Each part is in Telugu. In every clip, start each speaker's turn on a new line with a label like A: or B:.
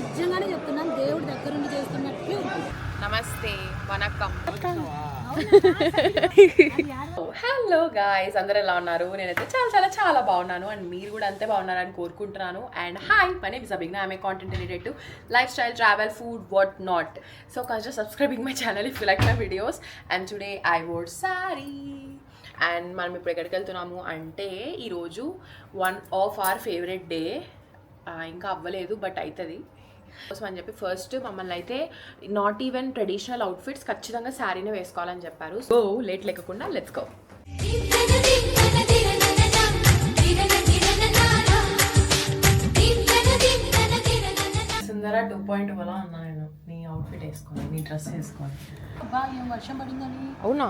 A: నిజంగానే చెప్తున్నాను, దేవుడి దగ్గర నుండి చేస్తున్నట్టు.
B: నమస్తే, వనక్కం. హలో గాయ్స్, అందరూ ఎలా ఉన్నారు? నేనైతే చాలా చాలా చాలా బాగున్నాను అండ్ మీరు కూడా అంతే బాగున్నారని కోరుకుంటున్నాను. And hi, my name is Abhijna. I'm a content related to lifestyle, travel, food, what not. So consider subscribing my channel if you like my videos. And today I wore saree. And మనం ఇప్పుడు ఎక్కడికి వెళ్తున్నాము అంటే ఈరోజు one of our favourite day. ఇంకా అవ్వలేదు బట్ అవుతుంది కోసం అని చెప్పి ఫస్ట్ మమ్మల్ని అయితే నాట్ ఈవెన్ ట్రెడిషనల్ అవుట్ఫిట్స్ ఖచ్చితంగా శారీనే వేసుకోవాలని చెప్పారు. సో లేట్ లేకుండా లెట్స్ గో. సుందర 2.0 అలా అన్నా నేను నీ అవుట్ఫిట్ వేసుకోవాలి, నీ డ్రెస్ వేసుకోవాలి.
A: అబ్బా, ఏం వర్షం పడిందని.
B: అవునా?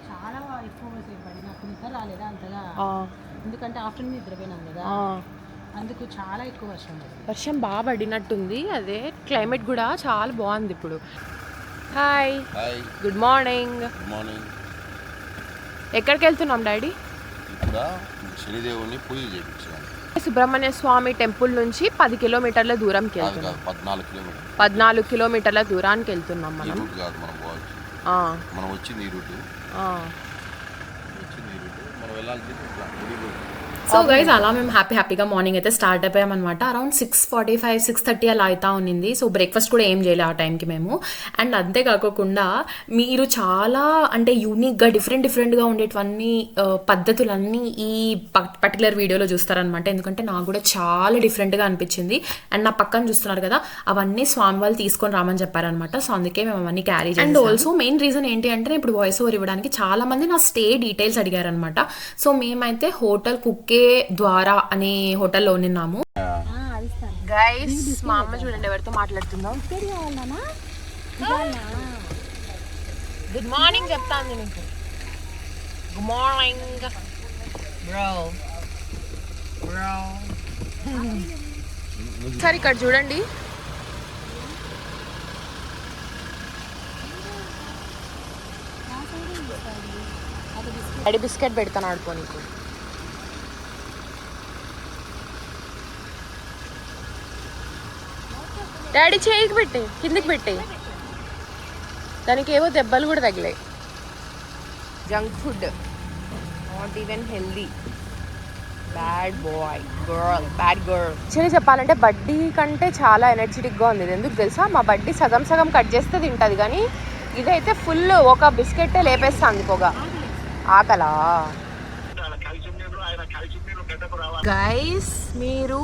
A: చాలా ఎక్కువ పడినప్పుడు నిద్ర రాలేదా అంతగా, ఎందుకంటే ఆఫ్టర్నూన్ నిద్రపోయినాం కదా, అందుకు చాలా ఎక్కువ వర్షం
B: బాగా పడినట్టుంది. అదే క్లైమేట్ కూడా చాలా బాగుంది ఇప్పుడు. Hi, good morning. ఎక్కడికి వెళ్తున్నాం డాడీ?
C: శనిదేవుని పూజ చేయించాం.
B: సుబ్రహ్మణ్య స్వామి టెంపుల్ నుంచి 10 కిలోమీటర్ల దూరంకి వెళ్తున్నాం. 14 కిలోమీటర్ల దూరానికి వెళ్తున్నాం మనం.
C: మనం వచ్చింది ఈ రూట్, మనం వెళ్ళాల్సింది
B: సో గైజ్ అలా మేము హ్యాపీగా మార్నింగ్ అయితే స్టార్ట్ అయిపోయామన్నమాట. అరౌండ్ 6:45, 6:30 అలా అవుతా ఉన్నింది. సో బ్రేక్ఫాస్ట్ కూడా ఏం చేయలే ఆ టైంకి మేము. అండ్ అంతేకాకుండా మీరు చాలా అంటే యూనిక్గా డిఫరెంట్గా ఉండేటివన్నీ పద్ధతులన్నీ ఈ పర్టికులర్ వీడియోలో చూస్తారనమాట. ఎందుకంటే నాకు కూడా చాలా డిఫరెంట్గా అనిపించింది. అండ్ నా పక్కన చూస్తున్నారు కదా, అవన్నీ స్వామి వాళ్ళు తీసుకొని రామని చెప్పారనమాట. సో అందుకే మేము అవన్నీ క్యారీ చేయాలి. అండ్ ఆల్సో మెయిన్ రీజన్ ఏంటి అంటే, ఇప్పుడు వాయిస్ ఓవర్ ఇవ్వడానికి చాలా మంది నా స్టే డీటెయిల్స్ అడిగారనమాట. సో మేమైతే హోటల్ కుక్కే ద్వారా అనే హోటల్లో ఉన్నాము. గైస్ మా అమ్మ చూడండి ఎవరితో మాట్లాడుతుందాం. గుడ్ మార్నింగ్ చెప్తాను నీకు. Good morning bro. సరే ఇక్కడ చూడండి, డాడీ బిస్కెట్ పెడతాను ఆడుకో నీకు. డాడీ చేయికి పెట్టే, కిందికి పెట్టే, దానికి ఏవో దెబ్బలు కూడా తగిలాయి. Junk food, not even healthy. Bad girl. Actually చెప్పాలంటే బడ్డీ కంటే చాలా ఎనర్జెటిక్గా ఉంది. ఇది ఎందుకు తెలుసా? మా బడ్డీ సగం కట్ చేస్తే తింటుంది, కానీ ఇదైతే ఫుల్ ఒక బిస్కెట్టే లేపేస్తుంది పొగ. ఆకలా? గైస్ మీరు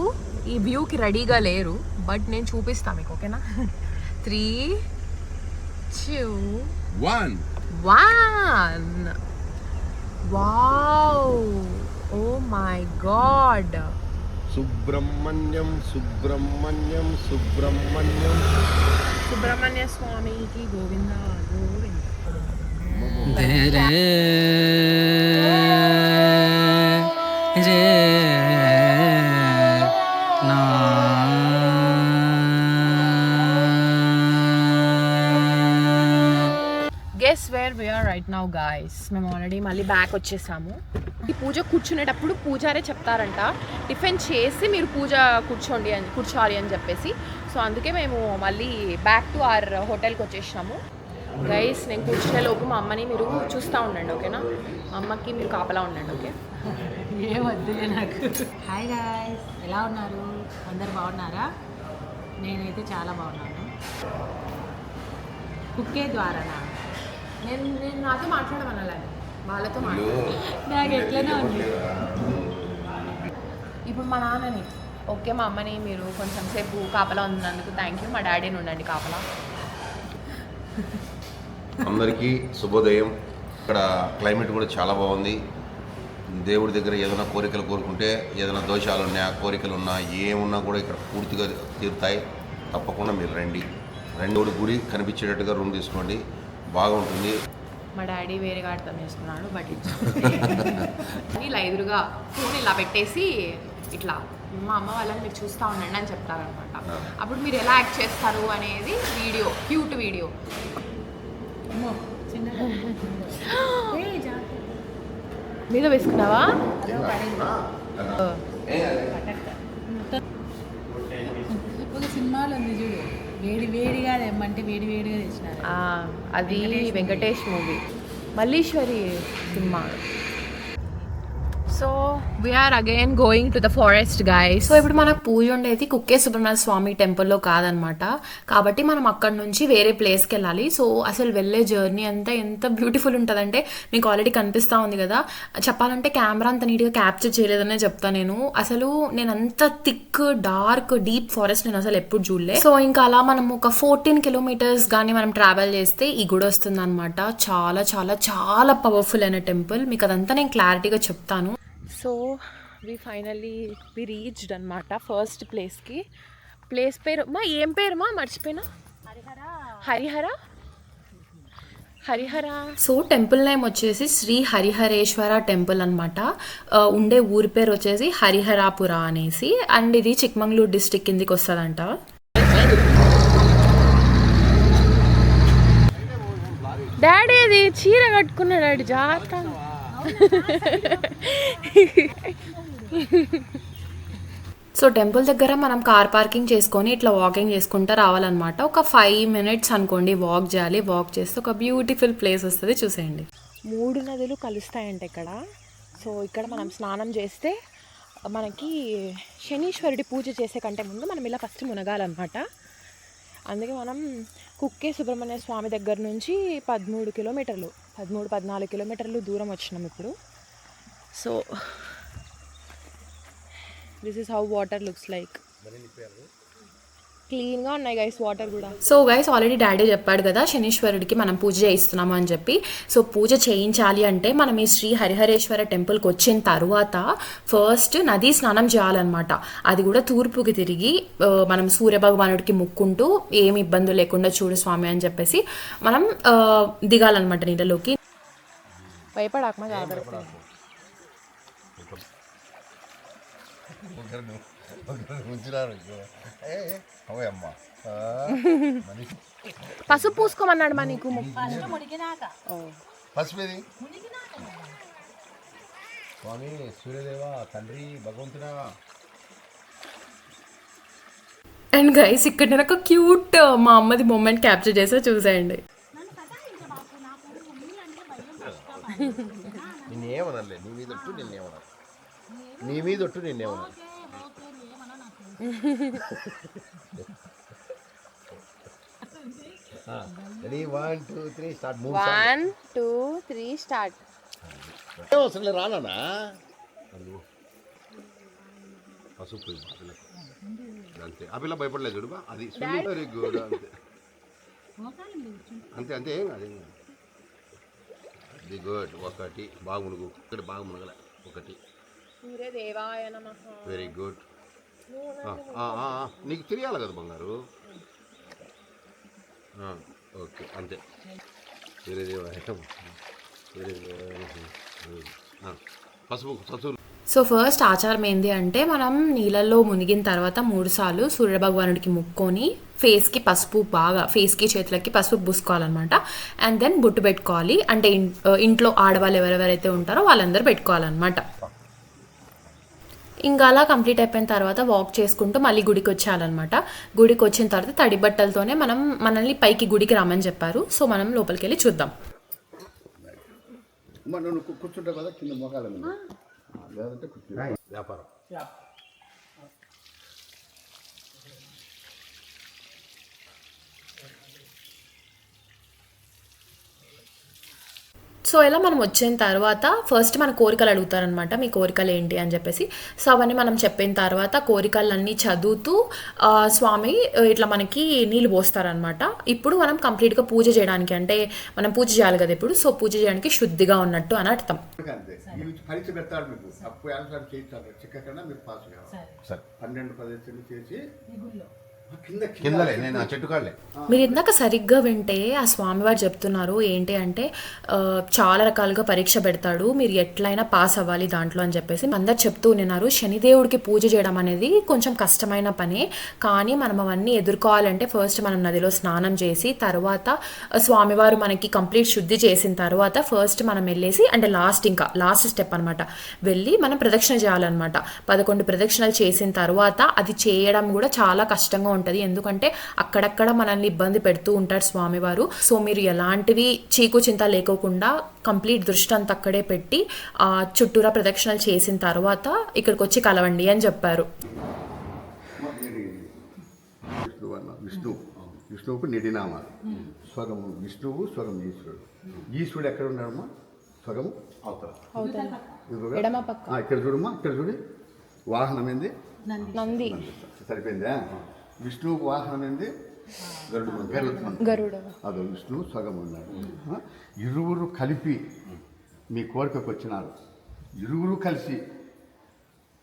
B: ఈ వ్యూకి రెడీగా లేరు, బట్ నేను చూపిస్తాను మీకు, ఓకేనా? 3, 2, 1. Wow, oh my god.
C: Subrahmanyam
B: Subrahmanya స్వామికి Govinda Govinda. Guess where we are right now guys. మేము ఆల్రెడీ మళ్ళీ బ్యాక్ వచ్చేసాము. ఈ పూజ కూర్చునేటప్పుడు పూజారే చెప్తారంట, టిఫిన్ చేసి మీరు పూజ కూర్చోవాలి అని చెప్పేసి. సో అందుకే మేము మళ్ళీ బ్యాక్ టు అవర్ హోటల్కి వచ్చేసాము. గైస్ నేను కూర్చునే లోపు మా అమ్మని మీరు చూస్తూ ఉండండి, ఓకేనా? మా అమ్మకి మీరు కాపలా ఉండండి, ఓకే?
A: ఏమొద్దులే నాకు. హాయ్ గాయ్స్, ఎలా ఉన్నారు? అందరు బాగున్నారా? నేనైతే చాలా బాగున్నాను. కుక్కే ద్వారానా?
B: నేను నాతో మాట్లాడమనాలి, వాళ్ళతో
A: నాకు ఎట్లనే ఉంది.
B: ఇప్పుడు మా నాన్నని, ఓకే, మా అమ్మని మీరు కొంచెం సేపు కాపలా ఉన్నందుకు థ్యాంక్ యూ. మా డాడీని ఉండండి కాపలా.
C: అందరికీ శుభోదయం. ఇక్కడ క్లైమేట్ కూడా చాలా బాగుంది. దేవుడి దగ్గర ఏదైనా కోరికలు కోరుకుంటే, ఏదైనా దోషాలు ఉన్నా, కోరికలు ఉన్నా, ఏమున్నా కూడా ఇక్కడ పూర్తిగా తీరుతాయి. తప్పకుండా మీరు రండి. గుడి కనిపించేటట్టుగా రూమ్ తీసుకోండి, బాగుంటుంది.
B: మా డాడీ వేరేగా అర్థం చేసుకున్నాడు, బట్ ఇలా ఎదురుగా ఫోన్ ఇలా పెట్టేసి ఇట్లా మా అమ్మ వాళ్ళని మీరు చూస్తూ ఉండండి అని చెప్తారనమాట. అప్పుడు మీరు ఎలా యాక్ట్ చేస్తారు అనేది వీడియో, క్యూట్ వీడియో. మీద వేసుకున్నావా?
A: ఒక సినిమాలో ఉంది చూడు, వేడి వేడిగా తెమ్మంటే వేడి వేడిగా తెచ్చినారు.
B: అది Venkatesh movie, Malleswari cinema. So we're again going to the forest guys. So ఇప్పుడు మనకు పూజ ఉండేది కుక్కే సుబ్రహ్మణ్య స్వామి టెంపుల్లో కాదనమాట, కాబట్టి మనం అక్కడ నుంచి వేరే ప్లేస్కి వెళ్ళాలి. సో అసలు వెళ్ళే జర్నీ అంతా ఎంత బ్యూటిఫుల్ ఉంటుందంటే మీకు ఆల్రెడీ కనిపిస్తూ ఉంది కదా. చెప్పాలంటే కెమెరా అంత నీట్గా క్యాప్చర్ చేయలేదనే చెప్తాను నేను. అసలు నేను అంత థిక్ డార్క్ డీప్ ఫారెస్ట్ నేను అసలు ఎప్పుడు చూడలే. సో ఇంకా అలా మనం ఒక 14 కిలోమీటర్స్ కానీ మనం ట్రావెల్ చేస్తే ఈ గుడి వస్తుంది అనమాట. చాలా చాలా చాలా పవర్ఫుల్ అయిన టెంపుల్, మీకు అదంతా నేను క్లారిటీగా చెప్తాను. సో వి రీచ్డ్ అనమాట ఫస్ట్ ప్లేస్కి. ప్లేస్ పేరు మా ఏం పేరు మా మర్చిపోయినా, హరిహర. సో టెంపుల్ నేమ్ వచ్చేసి శ్రీ హరిహరేశ్వర టెంపుల్ అనమాట. ఉండే ఊరి పేరు వచ్చేసి హరిహరాపుర అనేసి. అండ్ ఇది చిక్మంగళూరు డిస్ట్రిక్ట్ కిందికి వస్తుందంట. డాడీ అది చీర కట్టుకున్నాడు జాగ్రత్త. సో టెంపుల్ దగ్గర మనం కార్ పార్కింగ్ చేసుకొని ఇట్లా వాకింగ్ చేసుకుంటూ రావాలన్నమాట. ఒక 5 minutes అనుకోండి వాక్ చేయాలి. వాక్ చేస్తే ఒక బ్యూటిఫుల్ ప్లేస్ వస్తుంది, చూసేయండి. 3 నదులు కలుస్తాయంట ఇక్కడ. సో ఇక్కడ మనం స్నానం చేస్తే మనకి శనీశ్వరుడి పూజ చేసే కంటే ముందు మనం ఇలా ఫస్ట్ మునగాలన్నమాట. అందుకే మనం కుక్కే సుబ్రహ్మణ్య స్వామి దగ్గర నుంచి 14 కిలోమీటర్లు దూరం వచ్చినాం ఇప్పుడు. So this is how water looks like. క్లీన్గా ఉన్నాయి గైస్ వాటర్ కూడా. సో గైస్ ఆల్రెడీ డాడీ చెప్పాడు కదా శనీశ్వరుడికి మనం పూజ చేయిస్తున్నాము అని చెప్పి. సో పూజ చేయించాలి అంటే మనం ఈ శ్రీ హరిహరేశ్వర టెంపుల్కి వచ్చిన తర్వాత ఫస్ట్ నదీ స్నానం చేయాలన్నమాట. అది కూడా తూర్పుకి తిరిగి మనం సూర్యభగవానుడికి ముక్కుంటూ ఏమి ఇబ్బందులు లేకుండా చూడు స్వామి అని చెప్పేసి మనం దిగాలన్నమాట నీళ్ళలోకి. భయపడాకమా జాగ్రత్త. పసుపు పూసుకోమన్నాడు మా నీకు.
C: స్వామి సూర్యదేవ తండ్రి భగవంతుడా.
B: అండ్ గైస్ ఇక్కడ నేను ఒక క్యూట్ మా అమ్మది మూమెంట్ క్యాప్చర్ చేసా, చూసేయండి.
C: నిన్నేమనలే, నీ మీద ఒట్టు నిన్నేమన్నా. Ready 1 2 3 start.
B: 1 2 3 స్టార్ట్.
C: అసలు రానా పసుపు అంతే. ఆ పిల్ల భయపడలేదు చూడు, అది వెరీ గుడ్. అంతే అంతే ఏం కాదు, అది గుడ్. ఒకటి బాగా మునుగు, ఇక్కడ బాగా మునగల. ఒకటి వెరీ గుడ్. నీకు తెలియాలి కదా బంగారు. ఓకే అంతే. పసుపు ససులు.
B: సో ఫస్ట్ ఆచారం ఏంటి అంటే మనం నీళ్ళల్లో మునిగిన తర్వాత 3 సార్లు సూర్యభగవానుడికి ముక్కొని ఫేస్కి పసుపు బాగా ఫేస్కి చేతులకి పసుపు పూసుకోవాలన్నమాట. అండ్ దెన్ బొట్టు పెట్టుకోవాలి. అంటే ఇంట్లో ఆడవాళ్ళు ఎవరెవరైతే ఉంటారో వాళ్ళందరూ పెట్టుకోవాలన్నమాట. ఇంకా అలా కంప్లీట్ అయిపోయిన తర్వాత వాక్ చేసుకుంటూ మళ్ళీ గుడికి వచ్చేయాలన్నమాట. గుడికి వచ్చిన తర్వాత తడి బట్టలతోనే మనల్ని పైకి గుడికి రమ్మని చెప్పారు. సో మనం లోపలికి వెళ్ళి చూద్దాం.
C: కూర్చుంటావు కదా కింద మొగాల వ్యాపారం.
B: సో ఇలా మనం వచ్చిన తర్వాత ఫస్ట్ మన కోరికలు అడుగుతారనమాట, మీ కోరికలు ఏంటి అని చెప్పేసి. సో అవన్నీ మనం చెప్పిన తర్వాత కోరికలన్నీ చదువుతూ స్వామి ఇట్లా మనకి నీళ్ళు పోస్తారనమాట. ఇప్పుడు మనం కంప్లీట్గా పూజ చేయడానికి, అంటే మనం పూజ చేయాలి కదా ఇప్పుడు, సో పూజ చేయడానికి శుద్ధిగా ఉన్నట్టు అని అర్థం.
C: కిందలే నేను ఆ చెట్టు కాడలే.
B: మీరు ఇందాక సరిగ్గా వింటే ఆ స్వామివారు చెప్తున్నారు ఏంటి అంటే చాలా రకాలుగా పరీక్ష పెడతాడు, మీరు ఎట్లయినా పాస్ అవ్వాలి దాంట్లో అని చెప్పేసి అందరు చెప్తూ ఉన్నారు. శనిదేవుడికి పూజ చేయడం అనేది కొంచెం కష్టమైన పని, కానీ మనం అవన్నీ ఎదుర్కోవాలంటే ఫస్ట్ మనం నదిలో స్నానం చేసి తర్వాత స్వామివారు మనకి కంప్లీట్ శుద్ధి చేసిన తర్వాత ఫస్ట్ మనం వెళ్ళేసి అంటే లాస్ట్ స్టెప్ అనమాట, వెళ్ళి మనం ప్రదక్షిణ చేయాలన్నమాట. 11 ప్రదక్షిణలు చేసిన తర్వాత అది చేయడం కూడా చాలా కష్టంగా ఉంటుంది, ఎందుకంటే అక్కడక్కడ మనల్ని ఇబ్బంది పెడుతూ ఉంటారు స్వామివారు. సో మీరు ఎలాంటివి చీకు చింత లేకోకుండా కంప్లీట్ దృష్టి అంతా అక్కడే పెట్టి చుట్టూరా ప్రదక్షిణలు చేసిన తర్వాత ఇక్కడికి వచ్చి కలవండి అని చెప్పారు.
D: విష్ణువుకు నిడినామాలు. స్వరము విష్ణువు, స్వరం ఈశ్వరుడు. ఈశ్వరుడు ఎక్కడ ఉన్నాడమ్మా? స్వరము అవతల ఇక్కడ చూడమ్మా, ఇక్కడ చూడు. వాహనం ఏంది?
B: నంది.
D: సరిపోయిందా? విష్ణువుకు వాహనం ఏంది? గరుడు. అదో విష్ణువు స్వరం ఉన్నాడు. ఇరువురు కలిపి మీ కోరికకు వచ్చినారు. ఇరువురు కలిసి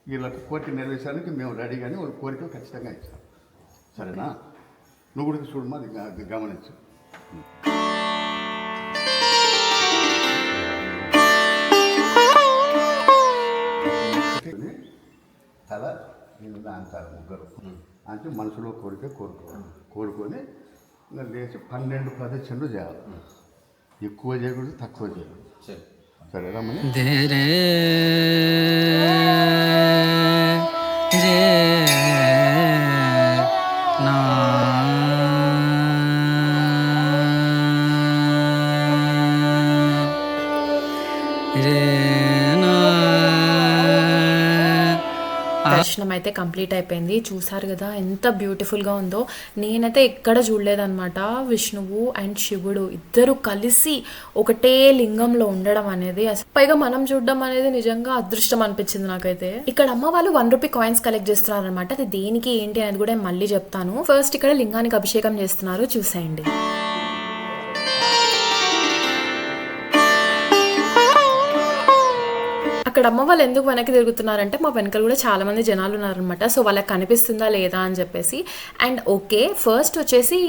D: వీళ్ళకి కోరిక నెరవేర్చడానికి మేము రెడీ, కానీ వాళ్ళ కోరిక ఖచ్చితంగా ఇచ్చాం. సరేనా? నువ్వు కూడా చూడమ్మా, అది గమనించు. తల నేను అంటారు ముగ్గురు అంటే మనసులో కోరిక కోరుకొని ఇంకా లేచి 12 ప్రదక్షిణలు చేయాలి. ఎక్కువ చేయకూడదు, తక్కువ చేయకూడదు. సరేనా?
B: దర్శనం అయితే కంప్లీట్ అయిపోయింది. చూసారు కదా ఎంత బ్యూటిఫుల్గా ఉందో. నేనైతే ఎక్కడ చూడలేదన్నమాట విష్ణువు అండ్ శివుడు ఇద్దరు కలిసి ఒకటే లింగంలో ఉండడం అనేది. పైగా మనం చూడడం అనేది నిజంగా అదృష్టం అనిపించింది నాకైతే. ఇక్కడ అమ్మ వాళ్ళు 1 రూపీ కాయిన్స్ కలెక్ట్ చేస్తున్నారు అనమాట. అది దేనికి ఏంటి అనేది కూడా మళ్ళీ చెప్తాను. ఫస్ట్ ఇక్కడ లింగానికి అభిషేకం చేస్తున్నారు, చూసేయండి. అక్కడ అమ్మ వాళ్ళు ఎందుకు వెనక్కి తిరుగుతున్నారంటే మా వెనకాల కూడా చాలా మంది జనాలు ఉన్నారనమాట. సో వాళ్ళకి కనిపిస్తుందా లేదా అని చెప్పేసి. అండ్ ఓకే, ఫస్ట్ వచ్చేసి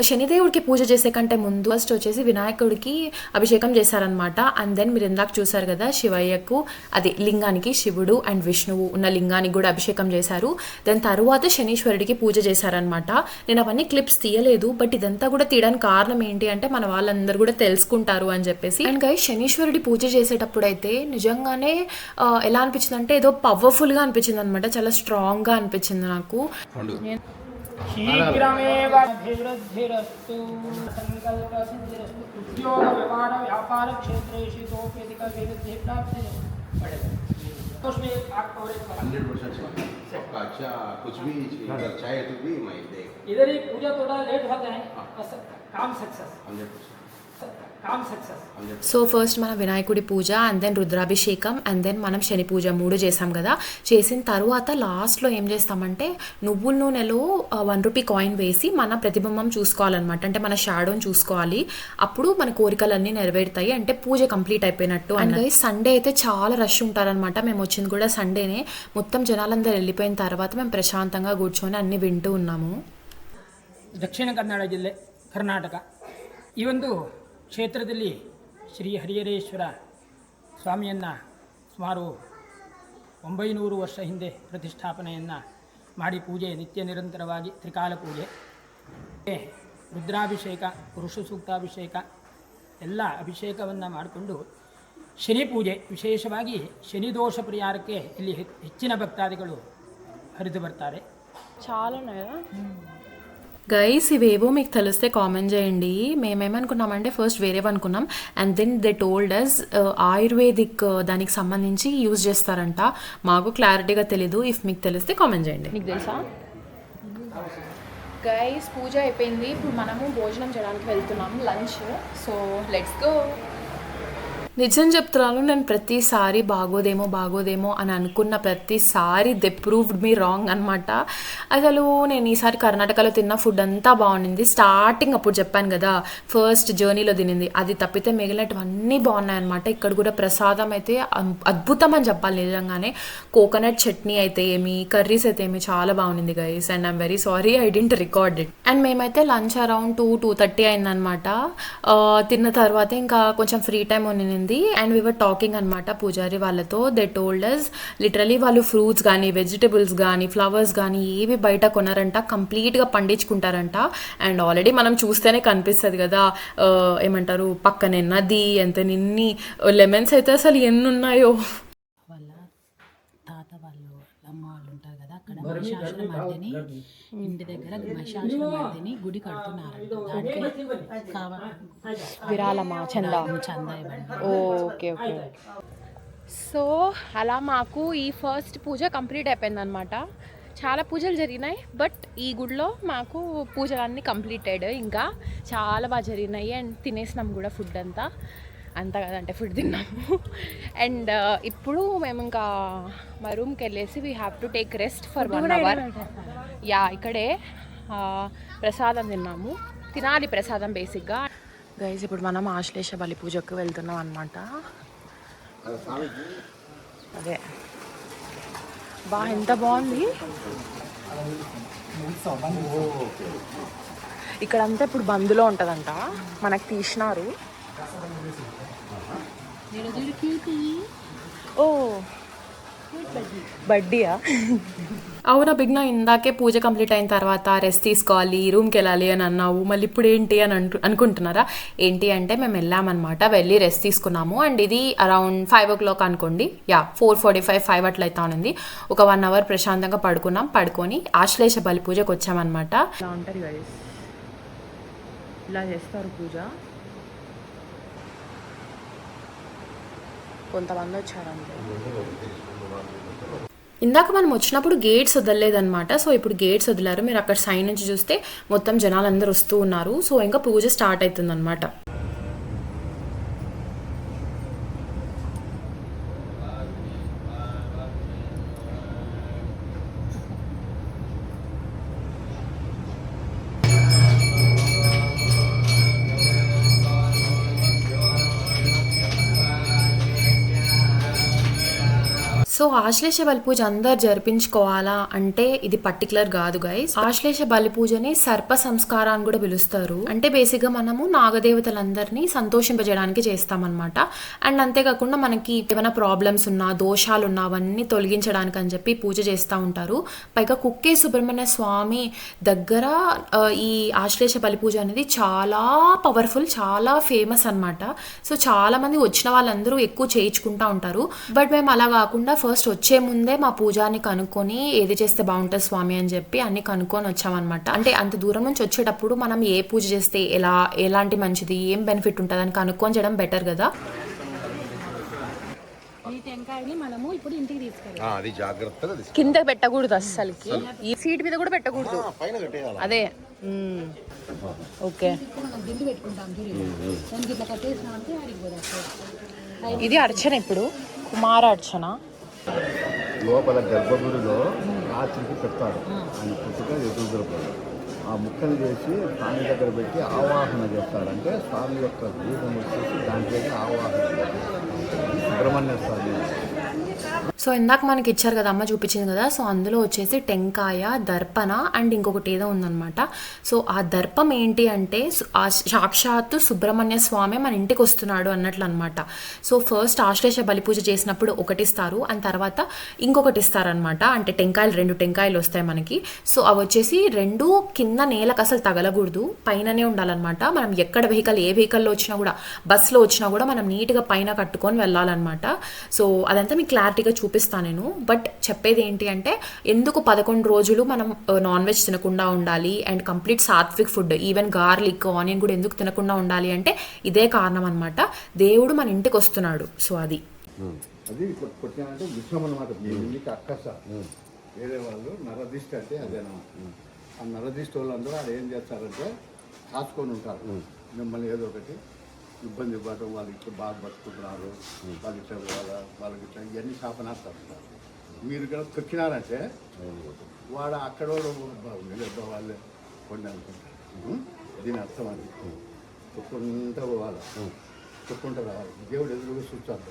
B: శనిదేవుడికి పూజ చేసే కంటే ముందు ఫస్ట్ వచ్చేసి వినాయకుడికి అభిషేకం చేశారనమాట. అండ్ దెన్ మీరు ఇందాక చూసారు కదా శివయ్యకు అది లింగానికి శివుడు అండ్ విష్ణువు ఉన్న లింగానికి కూడా అభిషేకం చేశారు. దాని తర్వాత శనీశ్వరుడికి పూజ చేశారనమాట. నేను అవన్నీ క్లిప్స్ తీయలేదు, బట్ ఇదంతా కూడా తీయడానికి కారణం ఏంటి అంటే మన వాళ్ళందరూ కూడా తెలుసుకుంటారు అని చెప్పేసి. అండ్ గైస్ శనీశ్వరుడి పూజ చేసేటప్పుడు అయితే నిజంగానే ఎలా అనిపించింది అంటే ఏదో పవర్ఫుల్గా అనిపించింది అనమాట, చాలా స్ట్రాంగ్గా అనిపించింది నాకు.
E: इधर ही पूजा थोड़ा लेट होता है, काम सक्सेस 100%.
B: సో ఫస్ట్ మన వినాయకుడి పూజ అండ్ దెన్ రుద్రాభిషేకం అండ్ దెన్ మనం శని పూజ 3 చేసాం కదా. చేసిన తర్వాత లాస్ట్లో ఏం చేస్తామంటే నువ్వుల నూనెలో 1 రూపీ కాయిన్ వేసి మన ప్రతిబింబం చూసుకోవాలన్నమాట. అంటే మన షాడోని చూసుకోవాలి, అప్పుడు మన కోరికలన్నీ నెరవేరుతాయి, అంటే పూజ కంప్లీట్ అయిపోయినట్టు. అండ్ సండే అయితే చాలా రష్ ఉంటారనమాట. మేము వచ్చింది కూడా సండేనే. మొత్తం జనాలందరూ వెళ్ళిపోయిన తర్వాత మేము ప్రశాంతంగా కూర్చొని అన్ని వింటూ ఉన్నాము.
E: ದಕ್ಷಿಣ ಕನ್ನಡ ಜಿಲ್ಲೆ ಕರ್ನಾಟಕ ಈ ಒಂದು ಕ್ಷೇತ್ರದಲ್ಲಿ ಶ್ರೀ ಹರಿಹರೇಶ್ವರ ಸ್ವಾಮಿಯನ್ನು ಸುಮಾರು 900 ವರ್ಷ ಹಿಂದೆ ಪ್ರತಿಷ್ಠಾಪನೆಯನ್ನು ಮಾಡಿ ಪೂಜೆ ನಿತ್ಯ ನಿರಂತರವಾಗಿ ತ್ರಿಕಾಲ ಪೂಜೆ, ರುದ್ರಾಭಿಷೇಕ, ಪುರುಷ ಸೂಕ್ತಾಭಿಷೇಕ ಎಲ್ಲ ಅಭಿಷೇಕವನ್ನು ಮಾಡಿಕೊಂಡು ಶನಿ ಪೂಜೆ, ವಿಶೇಷವಾಗಿ ಶನಿ ದೋಷ ಪರಿಹಾರಕ್ಕೆ ಇಲ್ಲಿ ಹೆಚ್ಚಿನ ಭಕ್ತಾದಿಗಳು ಹರಿದು ಬರ್ತಾರೆ.
B: చాలా గైస్ ఇవేవో మీకు తెలిస్తే కామెంట్ చేయండి. మేమేమనుకున్నామంటే ఫస్ట్ వేరేవనుకున్నాం and then they told us ayurvedic దానికి సంబంధించి యూజ్ చేస్తారంట. మాకు క్లారిటీగా తెలీదు. ఇఫ్ మీకు తెలిస్తే కామెంట్ చేయండి. మీకు తెలుసా? గైస్ పూజ అయిపోయింది, ఇప్పుడు మనము భోజనం చేయడానికి వెళ్తున్నాము, లంచ్. So let's go. నిజం చెప్తున్నాను, నేను ప్రతిసారి బాగోదేమో అని అనుకున్న ప్రతిసారి దే ప్రూవ్డ్ మీ రాంగ్ అనమాట. అసలు నేను ఈసారి కర్ణాటకలో తిన్న ఫుడ్ అంతా బాగుండింది. స్టార్టింగ్ అప్పుడు చెప్పాను కదా, ఫస్ట్ జర్నీలో తినింది, అది తప్పితే మిగిలినవన్నీ బాగున్నాయి అనమాట. ఇక్కడ కూడా ప్రసాదం అయితే అద్భుతం అని చెప్పాలి నిజంగానే. కోకోనట్ చట్నీ అయితే ఏమి, కర్రీస్ అయితే ఏమి చాలా బాగుంది guys. And I'm very sorry I didn't record it. And మేమైతే లంచ్ అరౌండ్ 2-2:30 అయిందనమాట. తిన్న తర్వాత ఇంకా కొంచెం ఫ్రీ టైం ఉన్నింది. అండ్ వీ వర్ టాకింగ్ అనమాట పూజారి వాళ్ళతో. దే టోల్డ్ అస్ లిటరలీ వాళ్ళు ఫ్రూట్స్ కానీ, వెజిటబుల్స్ కానీ, ఫ్లవర్స్ కానీ ఏవి బయట కొనారంట, కంప్లీట్గా పండించుకుంటారంట. అండ్ ఆల్రెడీ మనం చూస్తేనే కనిపిస్తుంది కదా, ఏమంటారు, పక్కనే నది, ఎంత నిన్ని లెమన్స్ అయితే అసలు ఎన్ని ఉన్నాయో.
A: వాళ్ళ తాత వాళ్ళు అమ్మ వాళ్ళు ఉంటారు కదా, అక్కడ మహిషాసుర మర్దిని ఇంటి దగ్గర మహిషాసుర మర్దిని గుడి కడుతున్నారు. దానికి
B: విరాళమా, చందా
A: ఇవ్వండి.
B: Okay okay. సో అలా మాకు ఈ ఫస్ట్ పూజ కంప్లీట్ అయిపోయిందనమాట. చాలా పూజలు జరిగినాయి, బట్ ఈ గుడిలో మాకు పూజలన్నీ కంప్లీటెడ్. ఇంకా చాలా బాగా జరిగినాయి. అండ్ తినేసినాం కూడా ఫుడ్ అంతా కదంటే ఫుడ్ తిన్నాము. అండ్ ఇప్పుడు మేము ఇంకా మా రూమ్కి వెళ్ళేసి we have to take rest for 1 hour. Yeah, ఇక్కడే ప్రసాదం తినాలి ప్రసాదం బేసిక్గా. గైస్ ఇప్పుడు మనం ఆశ్లేష బలి పూజకు వెళ్తున్నాం అనమాట. అదే ఎంత బాగుంది ఇక్కడంతా. ఇప్పుడు బంద్లో ఉంటుందంట, మనకు తీసినారు. ఓ బడ్డీయా? అవునా బిగ్నా, ఇందాకే పూజ కంప్లీట్ అయిన తర్వాత రెస్ట్ తీసుకోవాలి, రూమ్కి వెళ్ళాలి అని అన్నావు. మళ్ళీ ఇప్పుడు ఏంటి అని అనుకుంటున్నారా? ఏంటి అంటే మేము వెళ్ళామన్నమాట, వెళ్ళి రెస్ట్ తీసుకున్నాము. అండ్ ఇది అరౌండ్ 5 o'clock అనుకోండి. 4:45-5 అట్లా అవుతా ఉంది. ఒక 1 hour ప్రశాంతంగా పడుకొని ఆశ్లేష బలి పూజకు వచ్చామన్నమాట. ఇలా ఉంటుంది గైస్, ఇలా చేస్తారు పూజ. కొంతమంది వచ్చారంటే. ఇందాక మనం వచ్చినప్పుడు గేట్స్ వదలలేదన్నమాట. సో ఇప్పుడు గేట్స్ వదిలారు. మీరు అక్కడ సైడ్ నుంచి చూస్తే మొత్తం జనాలు అందరూ వస్తూ ఉన్నారు. సో ఇంకా పూజ స్టార్ట్ అవుతుందన్నమాట. సో ఆశ్లేష బలి పూజ అందరు జరిపించుకోవాలా అంటే ఇది పర్టికులర్ కాదు గైస్. ఆశ్లేష బలి పూజని సర్ప సంస్కారం అని కూడా పిలుస్తారు. అంటే బేసిక్ గా మనము నాగదేవతలందరినీ సంతోషింపజేయడానికి చేస్తామన్నమాట. అండ్ అంతేకాకుండా మనకి ఏమైనా ప్రాబ్లమ్స్ ఉన్నా, దోషాలు ఉన్నా అవన్నీ తొలగించడానికి అని చెప్పి పూజ చేస్తూ ఉంటారు. పైగా కుక్కే సుబ్రహ్మణ్య స్వామి దగ్గర ఈ ఆశ్లేష బలి పూజ అనేది చాలా పవర్ఫుల్, చాలా ఫేమస్ అన్నమాట. సో చాలా మంది వచ్చిన వాళ్ళందరూ ఎక్కువ చేయించుకుంటా ఉంటారు. బట్ మేము అలా కాకుండా ఫస్ట్ వచ్చే ముందే మా పూజాని కనుక్కొని ఏది చేస్తే బాగుంటుంది స్వామి అని చెప్పి అన్ని కనుక్కొని వచ్చామన్నమాట. అంటే అంత దూరం నుంచి వచ్చేటప్పుడు మనం ఏ పూజ చేస్తే ఎలాంటి మంచిది, ఏం బెనిఫిట్ ఉంటుంది అని కనుక్కొని చేయడం బెటర్ కదా.
A: ఈ టెంకాయని మనము ఇప్పుడు ఇంటికి తీసుకెళ్ళాలి.
C: అది జాగ్రత్తగా
B: కింద పెట్టకూడదు అస్సలకి, ఈ సీట్ మీద కూడా పెట్టకూడదు. అదే ఓకే.
A: దిండు పెట్టుకుంటాం చూడు, దానికి ఇట్లా కట్టేసినామంటే ఆడికి పోదాం.
B: ఇది అర్చన, ఇప్పుడు కుమార అర్చన.
D: లోపల గర్భగుడిలో రాత్రికి పెడతారు. ఆయన పుట్టుక ఎదురుపోతారు. ఆ ముక్కలు చేసి స్వామి దగ్గర పెట్టి ఆవాహన చేస్తారు. అంటే స్వామి యొక్క రూపం వచ్చేసి దాంట్లోనే ఆవాహన సుబ్రహ్మణ్య స్వామి.
B: సో ఇందాక మనకి ఇచ్చారు కదా, అమ్మ చూపించింది కదా. సో అందులో వచ్చేసి టెంకాయ, దర్పణ అండ్ ఇంకొకటి ఏదో ఉందన్నమాట. సో ఆ దర్పం ఏంటి అంటే ఆ సాక్షాత్తు సుబ్రహ్మణ్య స్వామి మన ఇంటికి వస్తున్నాడు అన్నట్లు అనమాట. సో ఫస్ట్ ఆశ్లేష బలి పూజ చేసినప్పుడు ఒకటి ఇస్తారు, అండ్ తర్వాత ఇంకొకటి ఇస్తారనమాట. అంటే టెంకాయలు, 2 టెంకాయలు వస్తాయి మనకి. సో అవి వచ్చేసి 2 కింద నేలకు అసలు తగలకూడదు, పైననే ఉండాలన్నమాట. మనం ఎక్కడ ఏ వెహికల్లో వచ్చినా కూడా, బస్సులో వచ్చినా కూడా మనం నీట్గా పైన కట్టుకొని వెళ్ళాలన్నమాట. సో అదంతా మీకు క్లారిటీగా చూపిస్తాను నేను. బట్ చెప్పేది ఏంటి అంటే ఎందుకు 11 రోజులు మనం నాన్ వెజ్ తినకుండా ఉండాలి అండ్ కంప్లీట్ సాత్విక్ ఫుడ్, ఈవెన్ గార్లిక్, ఆనియన్ కూడా ఎందుకు తినకుండా ఉండాలి అంటే ఇదే కారణం అనమాట. దేవుడు మన ఇంటికి వస్తున్నాడు. సో అది
D: కొట్టినానంటే విషయం అనమాట. అక్కస వేరే వాళ్ళు నరదిష్టి అంటే అదేనా. ఆ నరదిష్టి వాళ్ళందరూ వాళ్ళు ఏం చేస్తారంటే కాచుకొని ఉంటారు. మిమ్మల్ని ఏదో ఒకటి ఇబ్బంది పడడం వాళ్ళు ఇట్లా బాగా బతుకుంటున్నారు, వాళ్ళు ఇట్లా వాళ్ళకి ఇట్లా ఇవన్నీ శాపనార్థాలు. మీరు కూడా తొక్కినారంటే వాడు అక్కడ వాళ్ళే కొన్ని అనుకుంటారు. దీని అర్థం అది తొక్కుంటూ పోవాలి, తొక్కుంటూ రావాలి. దేవుడు ఎదురుగా చూస్తారు.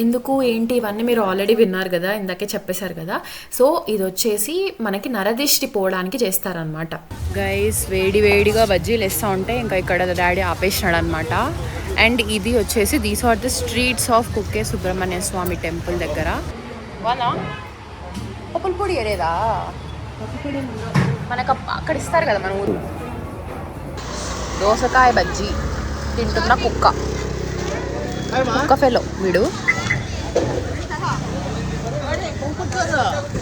B: ఎందుకు ఏంటి ఇవన్నీ మీరు ఆల్రెడీ విన్నారు కదా, ఇందాకే చెప్పేశారు కదా. సో ఇది వచ్చేసి మనకి నరదిష్టి పోవడానికి చేస్తారనమాట. గైస్ వేడిగా బజ్జీలు వేస్తూ ఉంటే ఇంకా ఇక్కడ డాడీ ఆపేసినాడు అనమాట. అండ్ ఇది వచ్చేసి these are the streets of Kukke Subrahmanya Swami temple దగ్గర. వాళ్ళ పప్పుల పొడి ఏరేదా మనకు అక్కడ ఇస్తారు కదా మన ఊరు. దోసకాయ బజ్జీ తింటున్న కుక్క ఫెలో వీడు.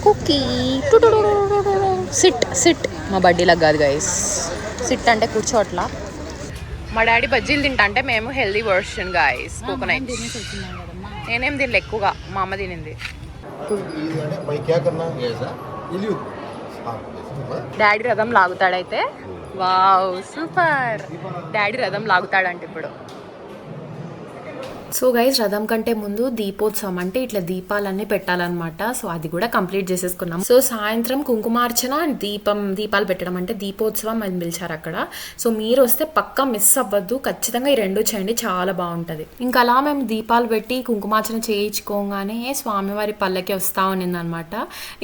B: కుక్కీ సిట్ మా బడ్డీలకు కాదు గైస్, సిట్ అంటే కూర్చోట్లా. మా డాడీ బజ్జీలు తింటా అంటే మేము హెల్దీ వర్షన్ గైస్. కోకోనట్ నేనేం తినలే ఎక్కువగా, మా అమ్మ తినింది. డాడీ రథం లాగుతాడైతే. వావ్ సూపర్, డాడీ రథం లాగుతాడంటే ఇప్పుడు. సో గైస్ రథం కంటే ముందు దీపోత్సవం అంటే ఇట్లా దీపాలన్నీ పెట్టాలన్నమాట. సో అది కూడా కంప్లీట్ చేసేసుకున్నాం. సో సాయంత్రం కుంకుమార్చన, దీపాలు పెట్టడం అంటే దీపోత్సవం అని పిలిచారు అక్కడ. సో మీరు వస్తే పక్కా మిస్ అవ్వద్దు, ఖచ్చితంగా ఈ రెండు చేయండి, చాలా బాగుంటుంది. ఇంకా అలా మేము దీపాలు పెట్టి కుంకుమార్చన చేయించుకోగానే స్వామివారి పల్లకి వస్తూ ఉన్నింది అనమాట.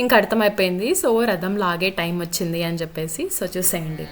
B: ఇంకా అర్థమైపోయింది సో రథం లాగే టైం వచ్చింది అని చెప్పేసి. సో చూసేయండి.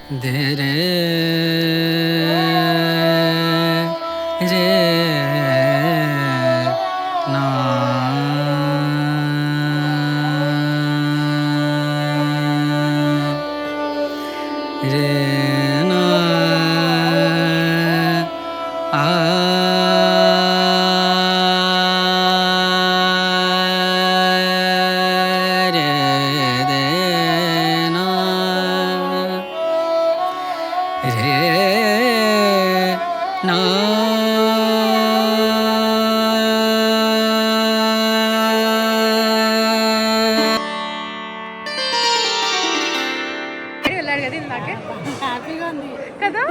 A: హ్యాపీగా ఉంది
B: కదా.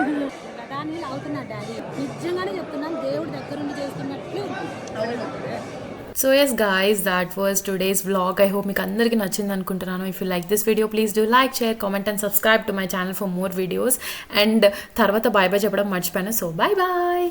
A: రథాన్ని లాగుతున్నాడు డాడీ. నిజంగానే చెప్తున్నాను, దేవుడి దగ్గర ఉండి చేస్తున్నట్లు.
B: So yes guys, that was today's vlog. I hope మీకు అందరికీ నచ్చింది అనుకుంటున్నాను. If you like this video, please do like, share, comment and subscribe to my channel for more videos. And తర్వాత bye bye చెప్పడం మర్చిపోయాను. So bye bye.